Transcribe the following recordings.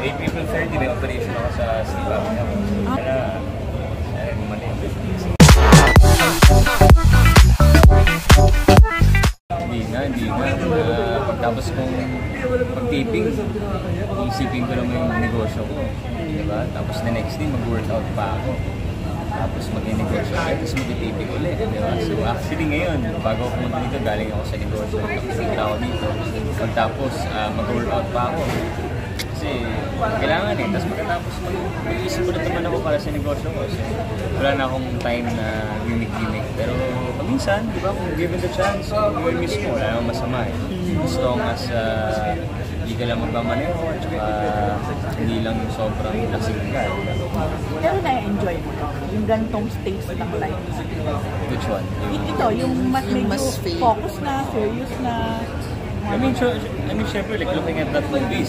April 30, may operation ako sa sleep apnea ko. Kaya, bumalik. Hindi na. Pagtapos kong pag-taping, isipin ko naman yung negosyo ko. Diba? Tapos the next day, mag-workout pa ako. Tapos mag-negosyo ako, tapos mag-taping ulit. Diba? So actually ngayon, bago ako pumunta dito, galing ako sa negosyo. Tapos ako dito. Pagtapos, mag-workout pa ako. Kasi kailangan eh. Tapos pagkatapos mag-iisip ko na naman ako para sa negosyo ko. So wala na akong time na gimmick-gimmick. Pero paminsan, di ba, kung given the chance, yung miss mo, wala namang masama eh. As long as hindi ka lang magmamaneho at hindi lang yung sobrang lasing ka. Pero na-enjoy mo yung gantong stage ng life. Which one? Ito, yung mas focus na, serious na. I mean, syempre, like, looking at that movie,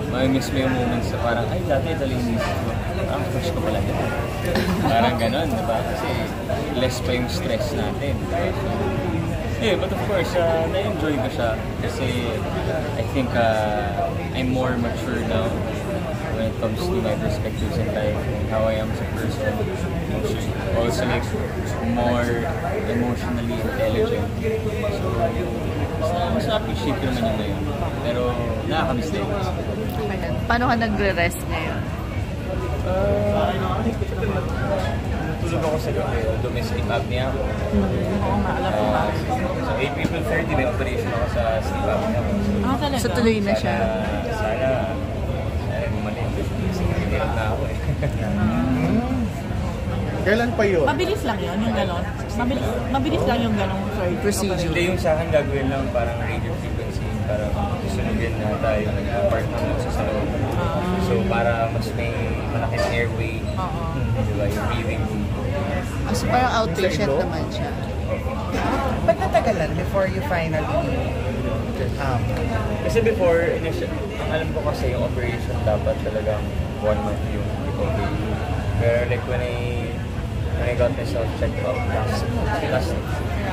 may-miss mo yung moments na parang, ay, dati ito lang yung miss ko. Fresh ko pala dito. Parang ganon, diba? Kasi less pa yung stress natin. Diba? So, yeah, but of course, na-enjoy ko siya. Kasi I think I'm more mature now when it comes to my perspectives in life and how I am as a person. Also, like, more emotionally intelligent. So, mas na-appreciate ko naman yung ngayon. Pero, nakakamiss din. Paano ka nagre-rest ngayon? Tulog ako sa gabi. Domestic apnea ako. So, April 30, may operation ako sa sleep apnea ako. Talaga? So, tuloy na siya? Sana bumalik. Kasi hirap na ako eh. Kailan pa yun? Mabilis lang yun, yung gano'n. Mabilis lang yung gano'ng procedure. Hindi yung sa akin gagawin lang parang radio frequency para sunugin na tayo nag-part ng sa salon. So para mas may malaking airway, diba, yung breathing. So parang outpatient naman siya. Ba't natagalan before you finally Kasi before, ang alam ko kasi yung operation dapat talagang 1 month yung recovery. Pero like when I got myself checked out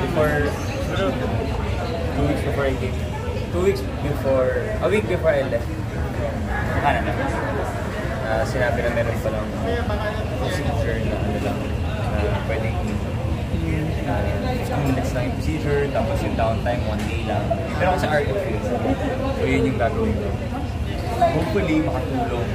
before, 2 weeks before I came, 2 weeks before, a week before I left Canada, sinabi na meron palang procedure na ano lang, na pwedeng 15 minutes lang yung procedure, tapos yung downtime 1 day lang. Pero ako sa art of it, so yun yung gagawin ko. Hopefully makatulong.